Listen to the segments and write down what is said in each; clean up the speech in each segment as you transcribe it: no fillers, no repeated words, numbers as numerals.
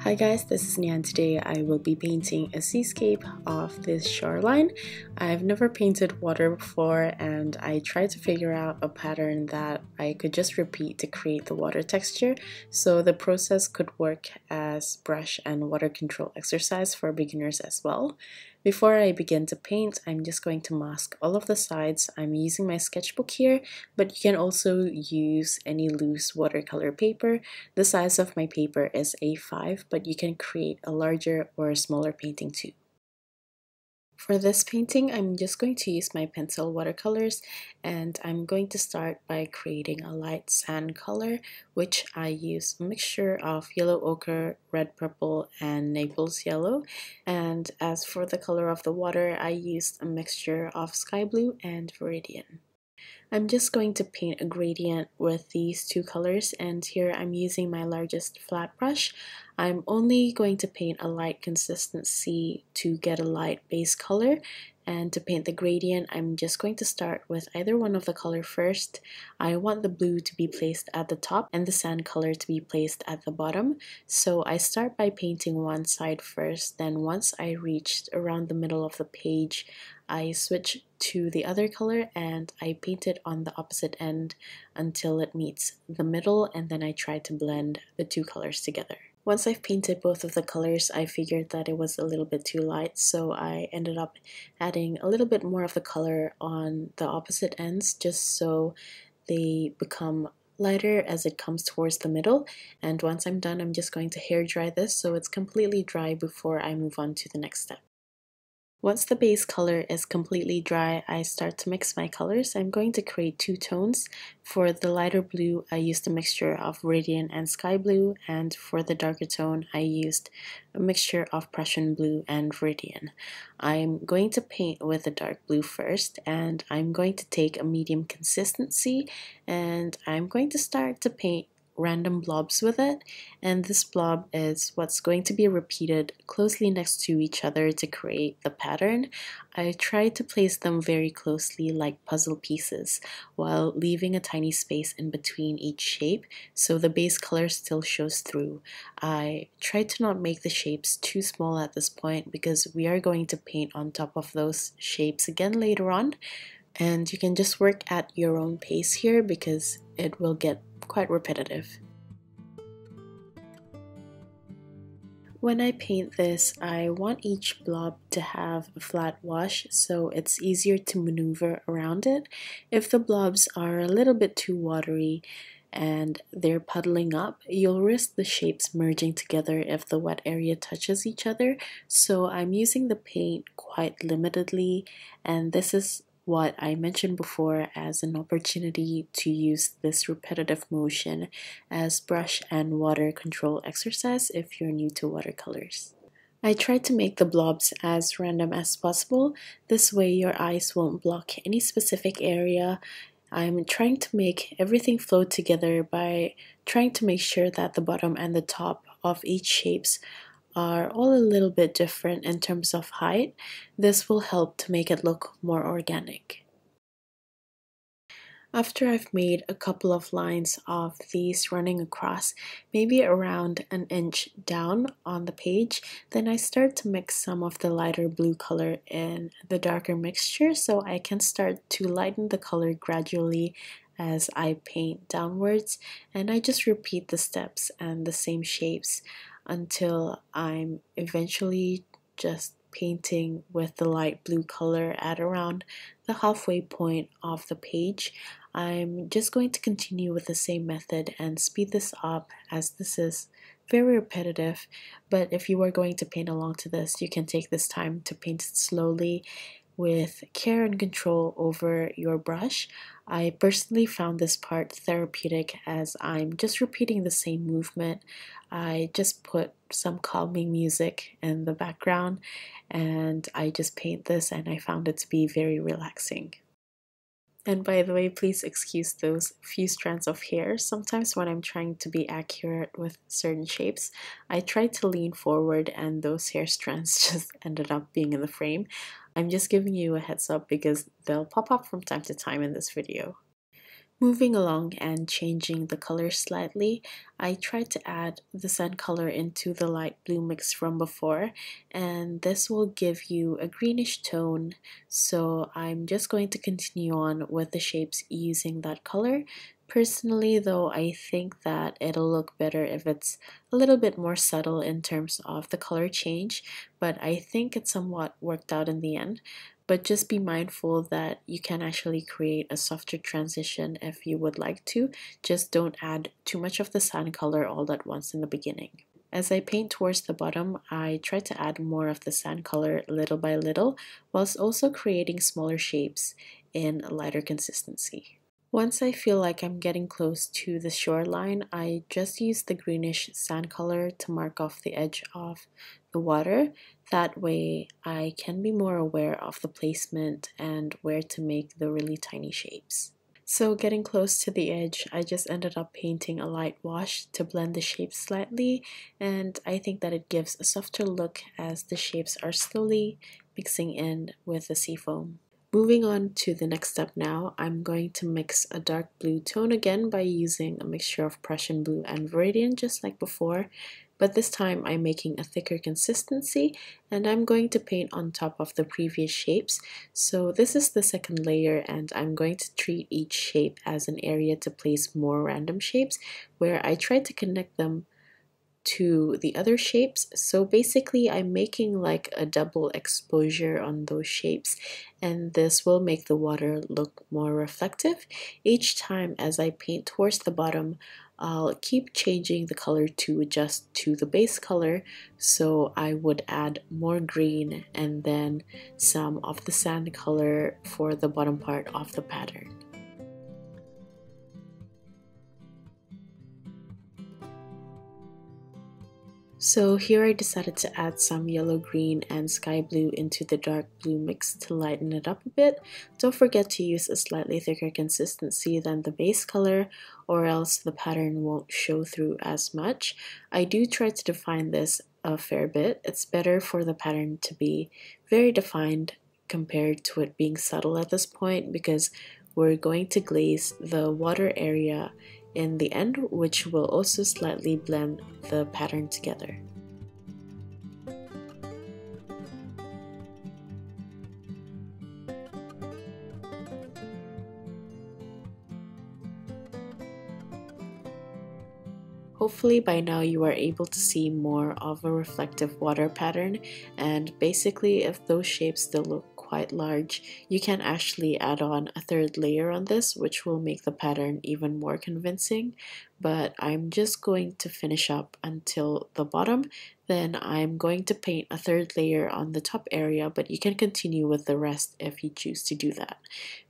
Hi guys, this is Nian. Today I will be painting a seascape of this shoreline. I've never painted water before and I tried to figure out a pattern that I could just repeat to create the water texture, so the process could work as brush and water control exercise for beginners as well. Before I begin to paint, I'm just going to mask all of the sides. I'm using my sketchbook here, but you can also use any loose watercolor paper. The size of my paper is A5, but you can create a larger or a smaller painting too. For this painting, I'm just going to use my Pentel watercolors, and I'm going to start by creating a light sand color, which I use a mixture of yellow ochre, red purple, and Naples yellow. And as for the color of the water, I used a mixture of sky blue and Viridian. I'm just going to paint a gradient with these two colors, and here I'm using my largest flat brush. I'm only going to paint a light consistency to get a light base color, and to paint the gradient I'm just going to start with either one of the color first. I want the blue to be placed at the top and the sand color to be placed at the bottom, so I start by painting one side first. Then once I reached around the middle of the page, I switch to the other color and I paint it on the opposite end until it meets the middle, and then I try to blend the two colors together. Once I've painted both of the colors, I figured that it was a little bit too light, so I ended up adding a little bit more of the color on the opposite ends just so they become lighter as it comes towards the middle. And once I'm done, I'm just going to hair dry this so it's completely dry before I move on to the next step. Once the base color is completely dry, I start to mix my colors. I'm going to create two tones. For the lighter blue, I used a mixture of Viridian and Sky Blue, and for the darker tone, I used a mixture of Prussian Blue and Viridian. I'm going to paint with the dark blue first, and I'm going to take a medium consistency, and I'm going to start to paint random blobs with it, and this blob is what's going to be repeated closely next to each other to create the pattern. I try to place them very closely like puzzle pieces while leaving a tiny space in between each shape so the base color still shows through. I try to not make the shapes too small at this point because we are going to paint on top of those shapes again later on, and you can just work at your own pace here because it will get quite repetitive. When I paint this, I want each blob to have a flat wash so it's easier to maneuver around it. If the blobs are a little bit too watery and they're puddling up, you'll risk the shapes merging together if the wet area touches each other. So I'm using the paint quite limitedly, and this is what I mentioned before as an opportunity to use this repetitive motion as brush and water control exercise if you're new to watercolors. I tried to make the blobs as random as possible. This way your eyes won't block any specific area. I'm trying to make everything flow together by trying to make sure that the bottom and the top of each shapes are all a little bit different in terms of height. This will help to make it look more organic. After I've made a couple of lines of these running across, maybe around an inch down on the page, then I start to mix some of the lighter blue color in the darker mixture so I can start to lighten the color gradually as I paint downwards, and I just repeat the steps and the same shapes until I'm eventually just painting with the light blue color at around the halfway point of the page. I'm just going to continue with the same method and speed this up as this is very repetitive, but if you are going to paint along to this, you can take this time to paint it slowly with care and control over your brush. I personally found this part therapeutic as I'm just repeating the same movement. I just put some calming music in the background and I just paint this, and I found it to be very relaxing. And by the way, please excuse those few strands of hair. Sometimes when I'm trying to be accurate with certain shapes, I try to lean forward and those hair strands just ended up being in the frame. I'm just giving you a heads up because they'll pop up from time to time in this video. Moving along and changing the color slightly, I tried to add the sand color into the light blue mix from before, and this will give you a greenish tone. So I'm just going to continue on with the shapes using that color. Personally though, I think that it'll look better if it's a little bit more subtle in terms of the color change, but I think it somewhat worked out in the end. But just be mindful that you can actually create a softer transition if you would like to. Just don't add too much of the sand color all at once in the beginning. As I paint towards the bottom, I try to add more of the sand color little by little, whilst also creating smaller shapes in a lighter consistency. Once I feel like I'm getting close to the shoreline, I just use the greenish sand color to mark off the edge of the water. That way I can be more aware of the placement and where to make the really tiny shapes. So getting close to the edge, I just ended up painting a light wash to blend the shapes slightly, and I think that it gives a softer look as the shapes are slowly mixing in with the seafoam. Moving on to the next step now, I'm going to mix a dark blue tone again by using a mixture of Prussian blue and Viridian just like before, but this time I'm making a thicker consistency and I'm going to paint on top of the previous shapes. So this is the second layer and I'm going to treat each shape as an area to place more random shapes where I try to connect them to the other shapes. So basically I'm making like a double exposure on those shapes, and this will make the water look more reflective. Each time as I paint towards the bottom, I'll keep changing the color to adjust to the base color. So I would add more green and then some of the sand color for the bottom part of the pattern. So here I decided to add some yellow, green, and sky blue into the dark blue mix to lighten it up a bit. Don't forget to use a slightly thicker consistency than the base color, or else the pattern won't show through as much. I do try to define this a fair bit. It's better for the pattern to be very defined compared to it being subtle at this point, because we're going to glaze the water area in the end, which will also slightly blend the pattern together. Hopefully by now you are able to see more of a reflective water pattern, and basically if those shapes still look quite large, you can actually add on a third layer on this, which will make the pattern even more convincing. But I'm just going to finish up until the bottom, then I'm going to paint a third layer on the top area, but you can continue with the rest if you choose to do that.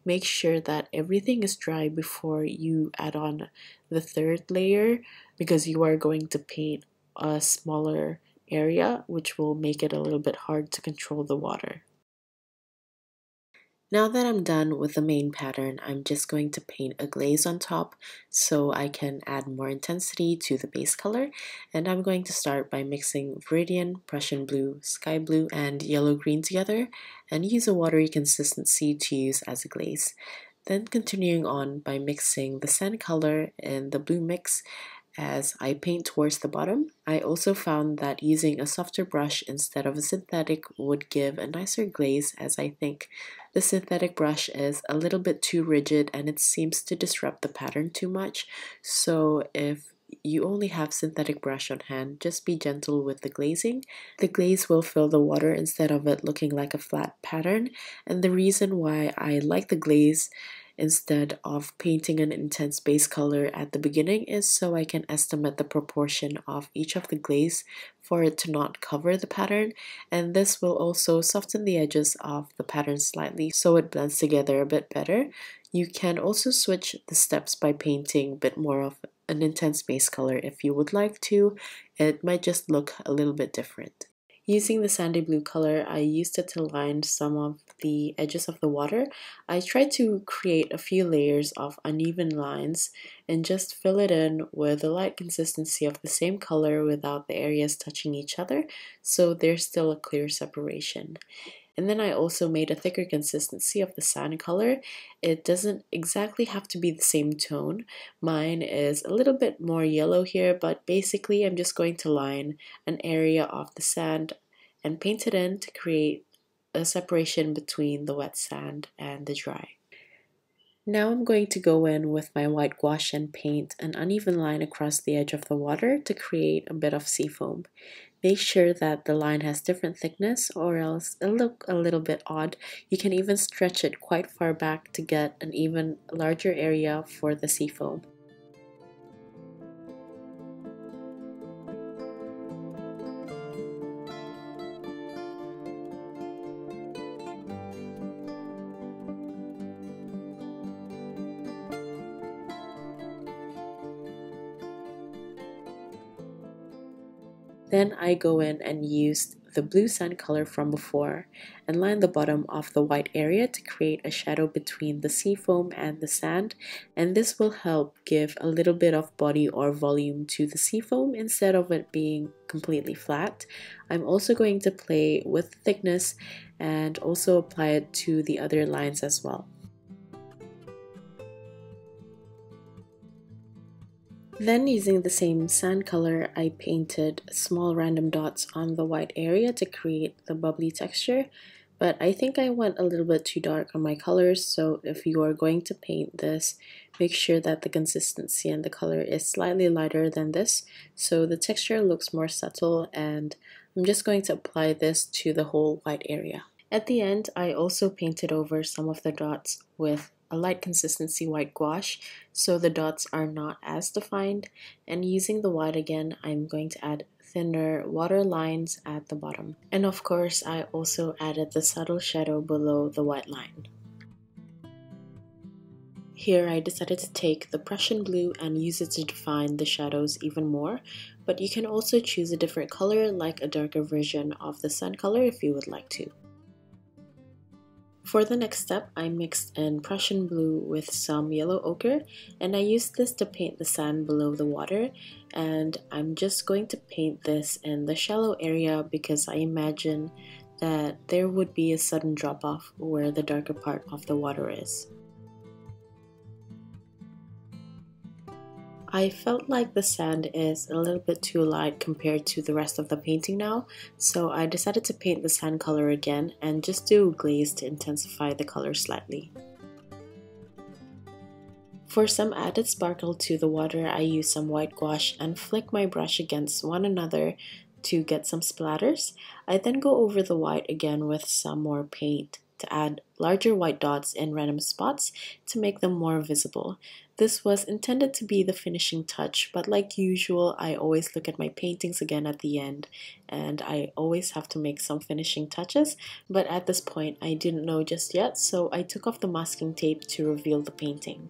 Make sure that everything is dry before you add on the third layer, because you are going to paint a smaller area, which will make it a little bit hard to control the water. Now that I'm done with the main pattern, I'm just going to paint a glaze on top so I can add more intensity to the base color. And I'm going to start by mixing Viridian, Prussian blue, sky blue, and yellow-green together, and use a watery consistency to use as a glaze. Then continuing on by mixing the sand color in the blue mix as I paint towards the bottom. I also found that using a softer brush instead of a synthetic would give a nicer glaze, as I think the synthetic brush is a little bit too rigid and it seems to disrupt the pattern too much. So if you only have synthetic brush on hand, just be gentle with the glazing. The glaze will fill the water instead of it looking like a flat pattern, and the reason why I like the glaze instead of painting an intense base color at the beginning is so I can estimate the proportion of each of the glaze for it to not cover the pattern, and this will also soften the edges of the pattern slightly so it blends together a bit better. You can also switch the steps by painting a bit more of an intense base color if you would like to. It might just look a little bit different. Using the sandy blue color, I used it to line some of the edges of the water. I tried to create a few layers of uneven lines and just fill it in with a light consistency of the same color without the areas touching each other, so there's still a clear separation. And then I also made a thicker consistency of the sand color. It doesn't exactly have to be the same tone. Mine is a little bit more yellow here, but basically I'm just going to line an area of the sand and paint it in to create a separation between the wet sand and the dry. Now I'm going to go in with my white gouache and paint an uneven line across the edge of the water to create a bit of sea foam. Make sure that the line has different thickness or else it'll look a little bit odd. You can even stretch it quite far back to get an even larger area for the sea foam. Then I go in and use the blue sand color from before and line the bottom of the white area to create a shadow between the sea foam and the sand, and this will help give a little bit of body or volume to the sea foam instead of it being completely flat. I'm also going to play with thickness and also apply it to the other lines as well. Then using the same sand color, I painted small random dots on the white area to create the bubbly texture, but I think I went a little bit too dark on my colors, so if you are going to paint this, make sure that the consistency and the color is slightly lighter than this, so the texture looks more subtle, and I'm just going to apply this to the whole white area. At the end, I also painted over some of the dots with a light consistency white gouache, so the dots are not as defined, and using the white again, I'm going to add thinner water lines at the bottom. And of course, I also added the subtle shadow below the white line. Here I decided to take the Prussian blue and use it to define the shadows even more, but you can also choose a different color like a darker version of the sun color if you would like to. For the next step, I mixed in Prussian blue with some yellow ochre, and I used this to paint the sand below the water, and I'm just going to paint this in the shallow area because I imagine that there would be a sudden drop off where the darker part of the water is. I felt like the sand is a little bit too light compared to the rest of the painting now, so I decided to paint the sand color again and just do glaze to intensify the color slightly. For some added sparkle to the water, I use some white gouache and flick my brush against one another to get some splatters. I then go over the white again with some more paint to add larger white dots in random spots to make them more visible. This was intended to be the finishing touch, but like usual, I always look at my paintings again at the end, and I always have to make some finishing touches, but at this point I didn't know just yet, so I took off the masking tape to reveal the painting.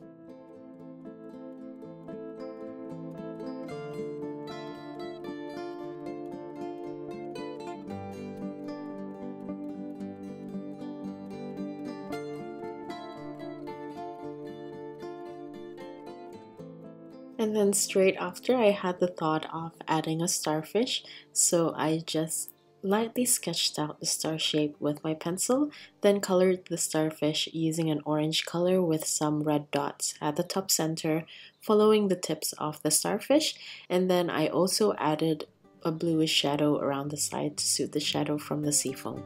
And then straight after, I had the thought of adding a starfish, so I just lightly sketched out the star shape with my pencil, then colored the starfish using an orange color with some red dots at the top center, following the tips of the starfish, and then I also added a bluish shadow around the side to suit the shadow from the sea foam.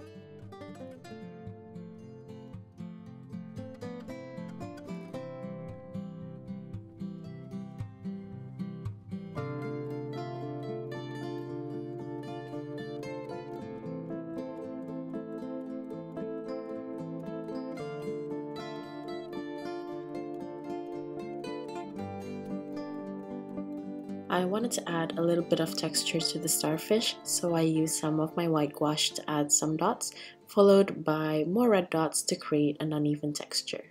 I wanted to add a little bit of texture to the starfish, so I used some of my white gouache to add some dots, followed by more red dots to create an uneven texture.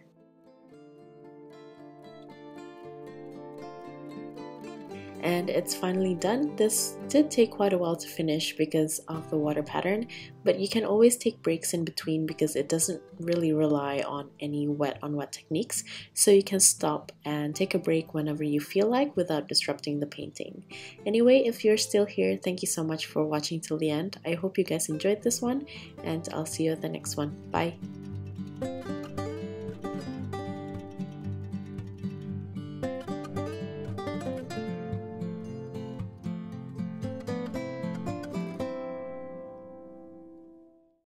and it's finally done. This did take quite a while to finish because of the water pattern, but you can always take breaks in between because it doesn't really rely on any wet on wet techniques, so you can stop and take a break whenever you feel like without disrupting the painting. Anyway, if you're still here, thank you so much for watching till the end. I hope you guys enjoyed this one, and I'll see you at the next one. Bye!